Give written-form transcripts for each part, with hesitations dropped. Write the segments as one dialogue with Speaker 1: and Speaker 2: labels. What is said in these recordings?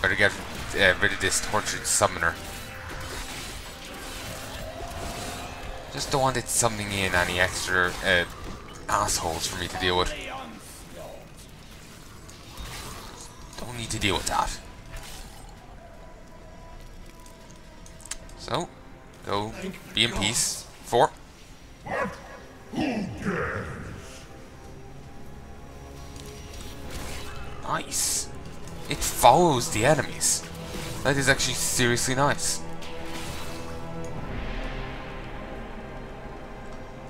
Speaker 1: Or to get rid of this tortured summoner. Just don't want it summoning in any extra assholes for me to deal with. Don't need to deal with that. So, go be in peace. 4.
Speaker 2: But who cares?
Speaker 1: Nice. It follows the enemies. That is actually seriously nice.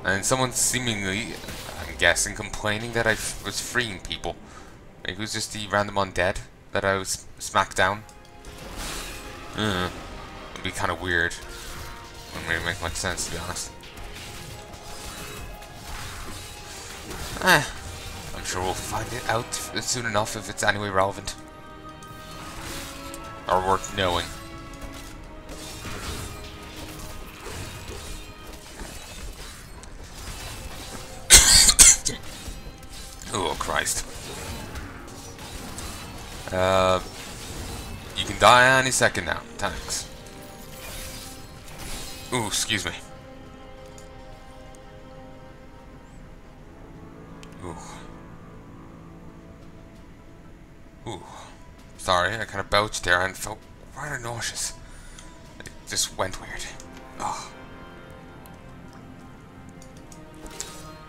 Speaker 1: And someone seemingly, I'm guessing, complaining that I was freeing people. Like, it was just the random undead that I was smacked down. It'd be kind of weird. Wouldn't really make much sense, to be honest. I'm sure we'll find it out soon enough if it's anyway relevant. Or worth knowing. Oh, Christ. You can die any second now. Thanks. Ooh, excuse me. Ooh. Ooh. Sorry, I kind of belched there and felt rather nauseous. It just went weird. Oh.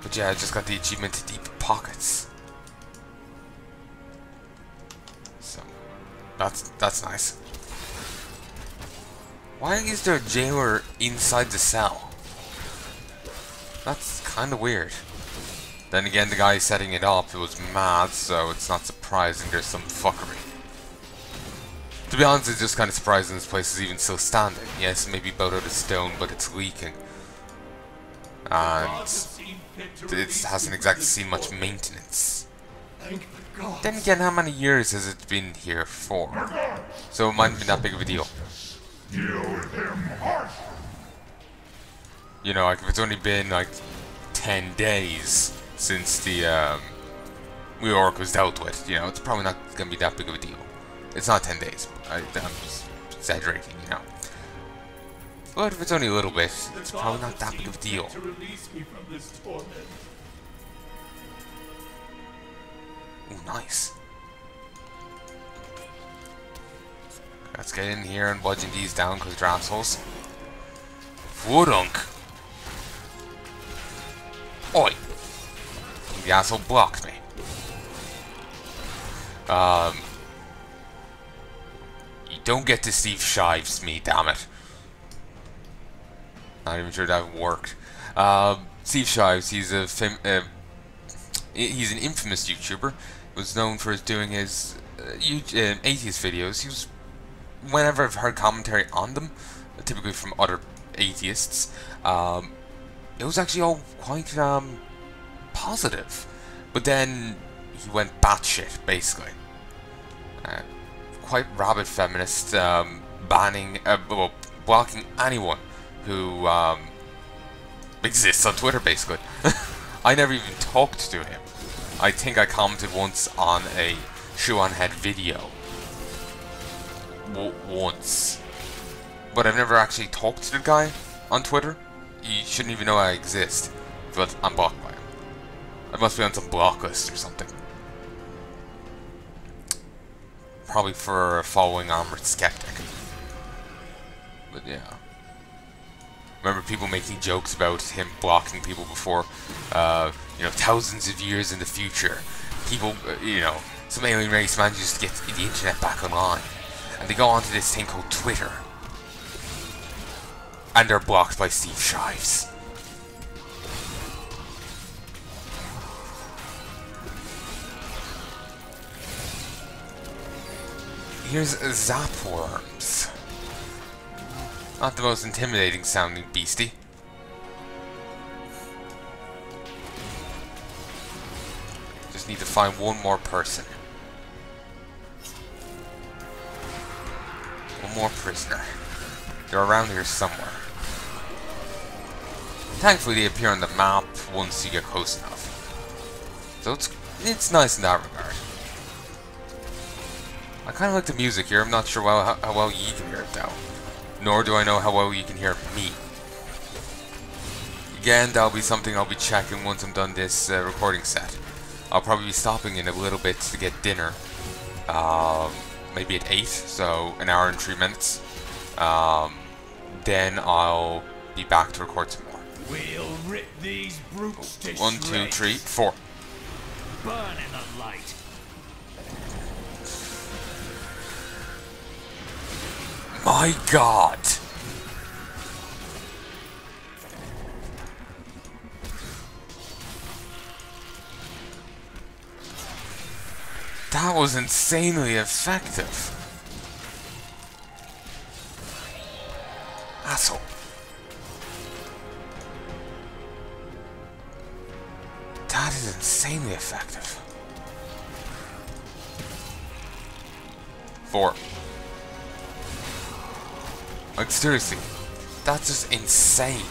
Speaker 1: But yeah, I just got the achievement to Deep Pockets. So, that's nice. Why is there a jailer inside the cell? That's kind of weird. Then again, the guy setting it up was mad, so it's not surprising there's some fuckery. To be honest, it's just kind of surprising this place is even still standing. Yes, maybe built out of stone, but it's leaking. And it hasn't exactly seen much maintenance. Then again, how many years has it been here for? So it might have been that big of a deal. You know, like if it's only been like 10 days since the reorg was dealt with, you know, it's probably not going to be that big of a deal. It's not 10 days. I'm just exaggerating, you know. But if it's only a little bit, it's probably not that big of a deal. Ooh, nice. Let's get in here and budging these down because they're assholes. Woodunk! Oi! The asshole blocked me. You don't get to Steve Shives me, damn it. Not even sure that worked. Steve Shives, he's an infamous YouTuber. Was known for doing his atheist videos. He was, whenever I've heard commentary on them, typically from other atheists, it was actually all quite positive. But then he went batshit, basically. Quite rabid feminist, banning, well, blocking anyone who exists on Twitter, basically. I never even talked to him. I think I commented once on a Shoe on Head video. Once. But I've never actually talked to the guy on Twitter. He shouldn't even know I exist. But I'm blocked by him. I must be on some block list or something. Probably for following Armored Skeptic. But yeah. Remember people making jokes about him blocking people before, you know, thousands of years in the future. People, you know, some alien race manages to get the internet back online. And they go onto this thing called Twitter. And they're blocked by Steve Shives. Here's Zapworms. Not the most intimidating sounding beastie. Just need to find one more person. One more prisoner. They're around here somewhere. Thankfully they appear on the map once you get close enough. So it's nice in that regard. I kind of like the music here. I'm not sure how well you can hear it though. Nor do I know how well you can hear me. Again, that'll be something I'll be checking once I'm done this recording set. I'll probably be stopping in a little bit to get dinner. Maybe at 8, so an hour and 3 minutes. Then I'll be back to record some more.
Speaker 3: We'll rip these brutes to
Speaker 1: 1, 2, 3, 4.
Speaker 3: Burn in the light.
Speaker 1: My God! That was insanely effective. Asshole. That is insanely effective. 4. Like, seriously, that's just insane.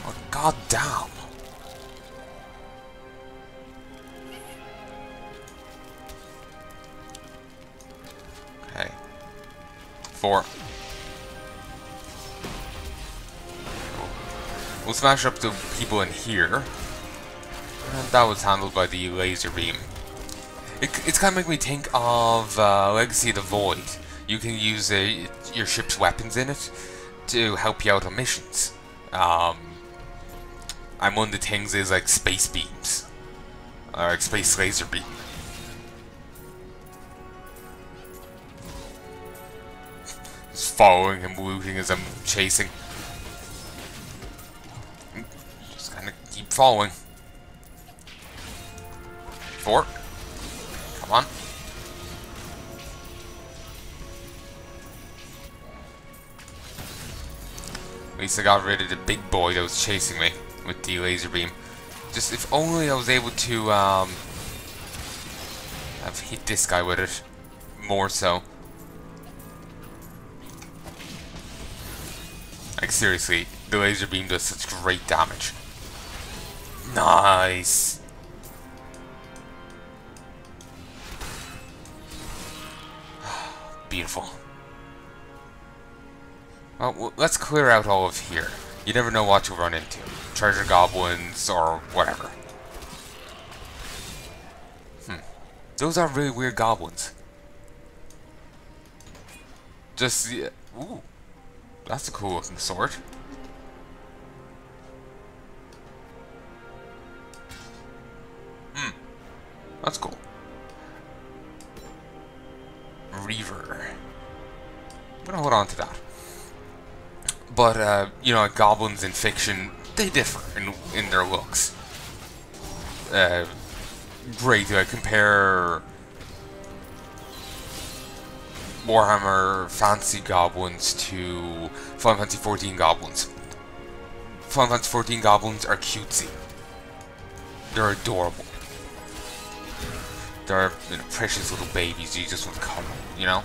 Speaker 1: Oh, God damn. Okay. 4. We'll smash up the people in here. And that was handled by the laser beam. It's kind of making me think of Legacy of the Void. You can use your ship's weapons in it to help you out on missions. And one of the things is like space beams. Or like space laser beam. Just following him, looting as I'm chasing. Just kind of keep following. 4. Come on. At least I got rid of the big boy that was chasing me with the laser beam. Just if only I was able to have hit this guy with it more so. Like seriously, the laser beam does such great damage. Nice. Beautiful. Well, let's clear out all of here. You never know what you'll run into. Treasure goblins or whatever. Those are really weird goblins. Just, yeah. Ooh. That's a cool looking sword. That's cool. Reaver. I'm gonna hold on to that. But, you know, goblins in fiction, they differ in their looks. Great, compare Warhammer Fantasy goblins to Final Fantasy 14 goblins. Final Fantasy 14 goblins are cutesy. They're adorable. They're, you know, precious little babies you just want to cuddle, you know?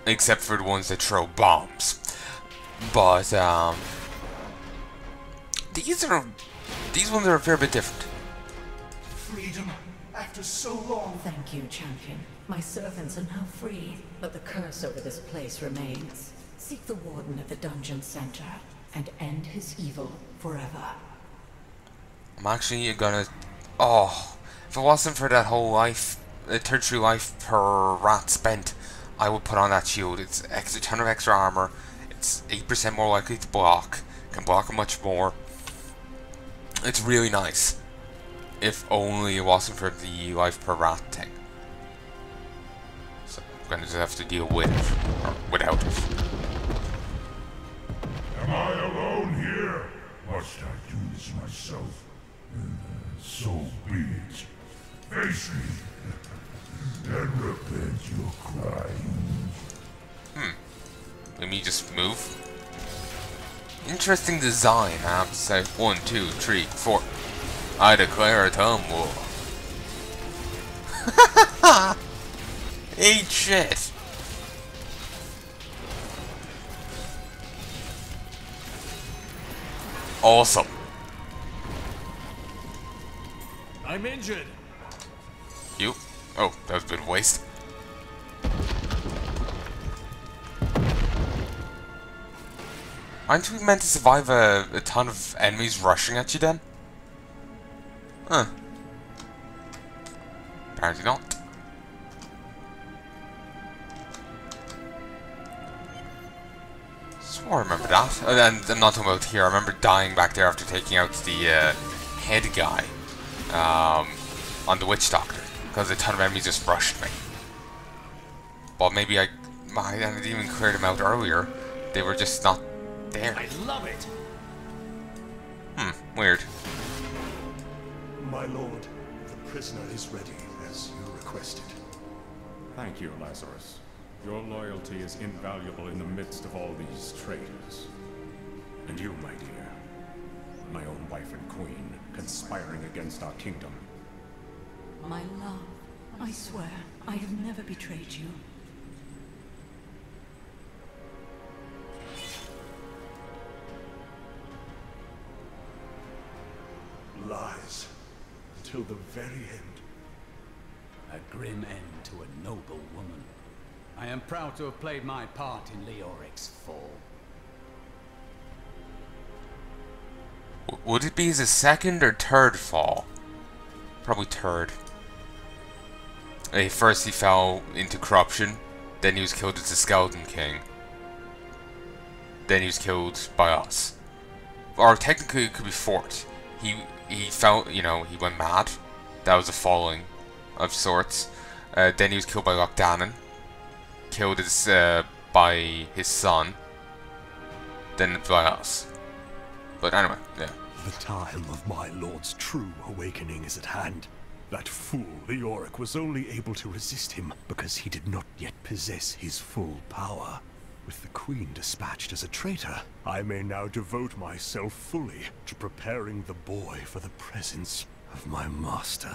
Speaker 1: Except for the ones that throw bombs. But, these ones are a fair bit different.
Speaker 4: Freedom, after so long.
Speaker 5: Thank you, champion. My servants are now free, but the curse over this place remains. Seek the warden at the dungeon center and end his evil forever.
Speaker 1: I'm actually gonna... Oh, if it wasn't for that whole tertiary life per rat spent, I would put on that shield. It's a ton of extra armor. It's 8% more likely to block. Can block much more. It's really nice. If only it wasn't for the life per rat thing. So I'm gonna just have to deal with it, or without it.
Speaker 2: Am I alone here? Must I do this myself? So be it. Face me, and repent your crimes.
Speaker 1: Let me just move. Interesting design, I have to say. 1, 2, 3, 4. I declare a tumble. Eat shit. awesome.
Speaker 3: I'm injured.
Speaker 1: You? Oh, that was a bit of waste. Aren't we meant to survive a ton of enemies rushing at you then? Huh. Apparently not. Swore I remember that. And I'm not talking about here. I remember dying back there after taking out the head guy on the witch doctor because a ton of enemies just rushed me. But maybe I didn't even clear them out earlier. They were just not there.
Speaker 3: I love it.
Speaker 1: Weird.
Speaker 4: My lord, the prisoner is ready, as you requested.
Speaker 6: Thank you, Lazarus. Your loyalty is invaluable in the midst of all these traitors. And you, my dear, my own wife and queen, conspiring against our kingdom.
Speaker 5: My love, I swear, I have never betrayed you.
Speaker 4: Lies. Until the very end.
Speaker 7: A grim end to a noble woman. I am proud to have played my part in Leoric's fall.
Speaker 1: Would it be his second or third fall? Probably third. First he fell into corruption, then he was killed as the Skeleton King. Then he was killed by us. Or technically it could be fourth. He felt, you know, he went mad. That was a falling of sorts. Then he was killed by Lochdannen. Killed by his son. Then by us. But anyway, yeah.
Speaker 8: The time of my lord's true awakening is at hand. That fool Leoric was only able to resist him because he did not yet possess his full power. With the Queen dispatched as a traitor, I may now devote myself fully to preparing the boy for the presence of my master.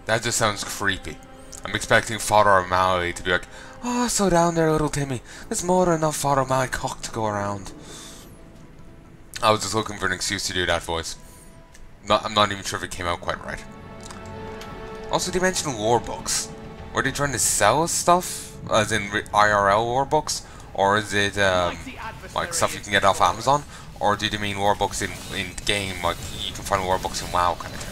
Speaker 1: That just sounds creepy. I'm expecting Father O'Malley to be like, "Oh, slow down there, little Timmy. There's more than enough Father O'Malley cock to go around." I was just looking for an excuse to do that voice. I'm not even sure if it came out quite right. Also, they mentioned lore books. Were they trying to sell us stuff? As in IRL lore books? Or is it like stuff you can get off Amazon? Or do they mean lore books in game, like you can find lore books in WoW kind of thing?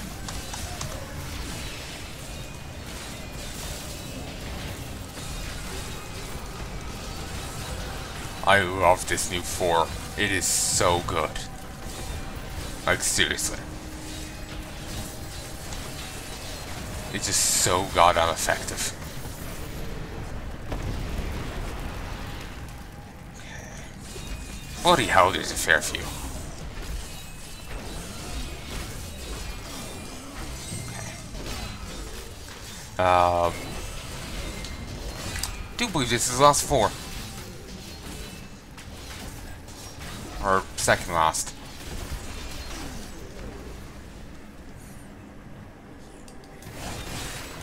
Speaker 1: I love this new 4. It is so good. Like, seriously. It's just so goddamn effective. Okay. Bloody hell, there's a fair few. Okay. I do believe this is the last 4. Or second last.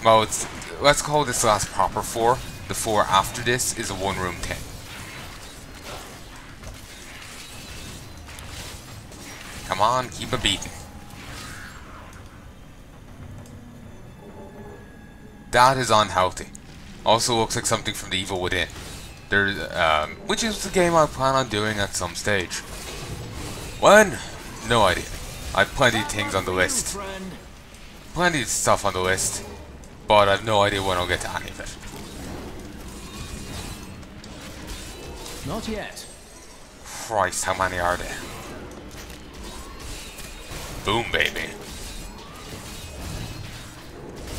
Speaker 1: Well, let's call this the last proper 4. The 4 after this is a one-room thing. Come on, keep a beating. That is unhealthy. Also looks like something from The Evil Within. There's, which is the game I plan on doing at some stage. When? No idea. I have plenty of things on the list. Plenty of stuff on the list. But I have no idea when I'll get to any of it.
Speaker 3: Not yet.
Speaker 1: Christ, how many are there? Boom, baby.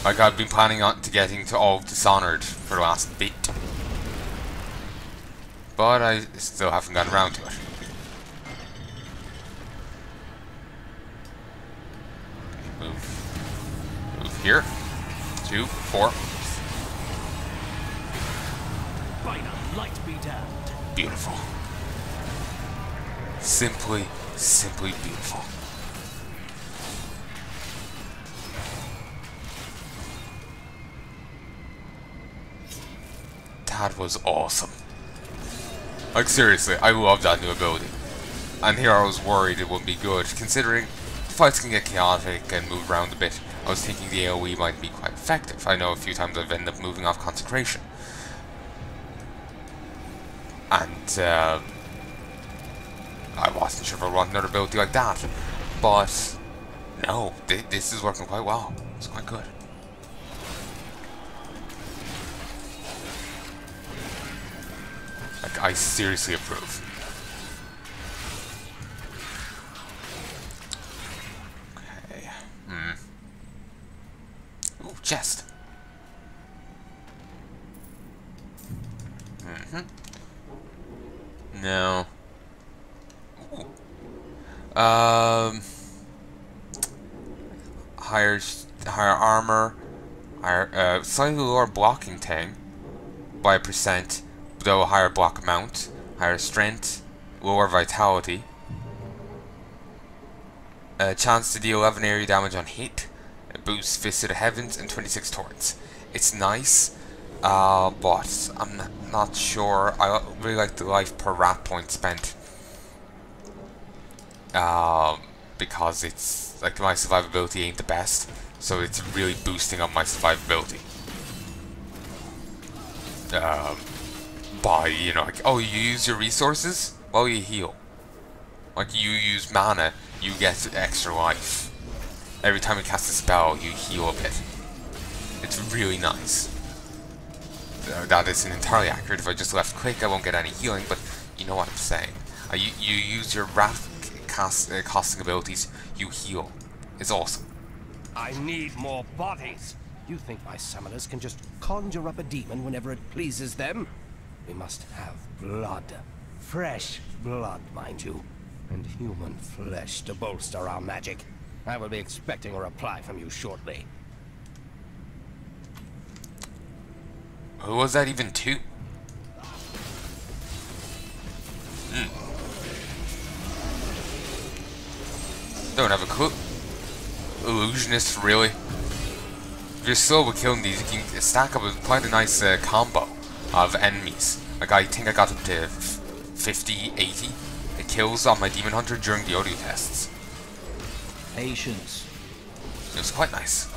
Speaker 1: Like, I've been planning on to getting to all of Dishonored for the last bit. But I still haven't gotten around to it. Move here. 2, 4.
Speaker 3: By the light be damned.
Speaker 1: Beautiful. Simply beautiful. That was awesome. Like, seriously, I love that new ability. And here I was worried it wouldn't be good, considering the fights can get chaotic and move around a bit. I was thinking the AoE might be quite effective. I know a few times I've ended up moving off consecration. And I wasn't sure if I want another ability like that. But no, this is working quite well. It's quite good. Like, I seriously approve. Okay. Ooh, chest. No. Ooh. Higher armor, higher, slightly lower blocking thing by a percent, though a higher block amount, higher strength, lower vitality, a chance to deal 11 area damage on hit, a boost Fist to the Heavens, and 26 torrents. It's nice, but I'm not sure. I really like the life per rat point spent, because it's like my survivability ain't the best, so it's really boosting up my survivability. By, you know, like, oh, you use your resources? Well, you heal. Like, you use mana, you get extra life. Every time you cast a spell, you heal a bit. It's really nice. That isn't entirely accurate. If I just left click, I won't get any healing, but you know what I'm saying. You use your rat casting abilities, you heal. It's awesome.
Speaker 9: I need more bodies. You think my summoners can just conjure up a demon whenever it pleases them? We must have blood. Fresh blood, mind you. And human flesh to bolster our magic. I will be expecting a reply from you shortly.
Speaker 1: Who was that even to? Don't have a clue. Illusionist, really? If you're slow with killing these, you can stack up with quite a nice combo of enemies. Like, I think I got up to 50, 80 kills on my Demon Hunter during the audio tests.
Speaker 3: Patience.
Speaker 1: It was quite nice.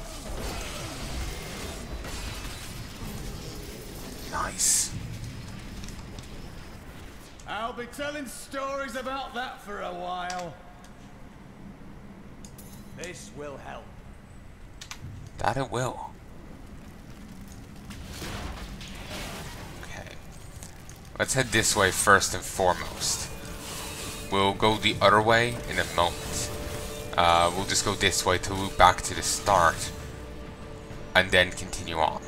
Speaker 1: Nice.
Speaker 7: I'll be telling stories about that for a while. This will help.
Speaker 1: That it will. Okay. Let's head this way first and foremost. We'll go the other way in a moment. We'll just go this way to loop back to the start and then continue on.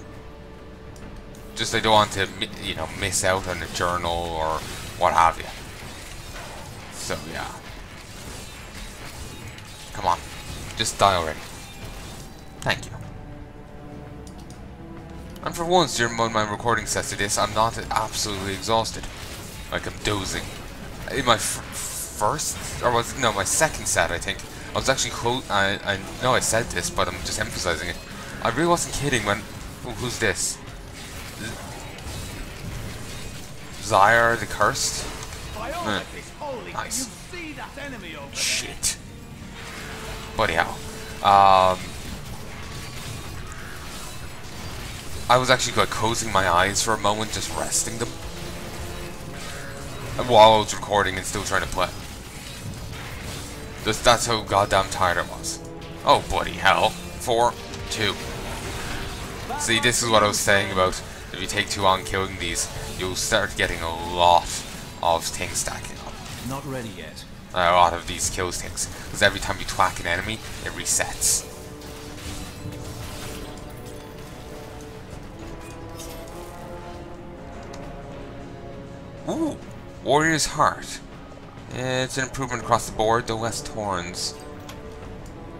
Speaker 1: Just I don't want to, you know, miss out on a journal or what have you. So yeah. Come on. Just die already. Thank you. And for once during one of my recording sets of this, I'm not absolutely exhausted. Like I'm dozing. In my first, or was no, my second set, I think, I was actually I know I said this, but I'm just emphasizing it. I really wasn't kidding when... who's this? Zyre the Cursed? Nice. Shit. Bloody hell. I was actually like closing my eyes for a moment, just resting them. And while I was recording and still trying to play. That's how goddamn tired I was. Oh, bloody hell. 4, 2. See, this is what I was saying about if you take too long killing these, you'll start getting a lot of things stacking up.
Speaker 3: Not ready yet.
Speaker 1: A lot of these kills things. Because every time you twack an enemy, it resets. Ooh! Warrior's Heart. It's an improvement across the board, though less thorns.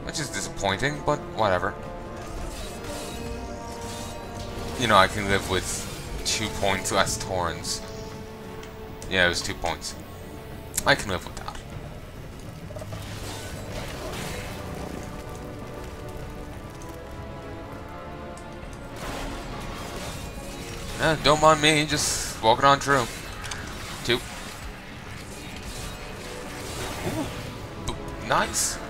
Speaker 1: Which is disappointing, but whatever. You know, I can live with 2 points less thorns. Yeah, it was 2 points. I can live with that. Don't mind me, just walking on through. 2. Nice.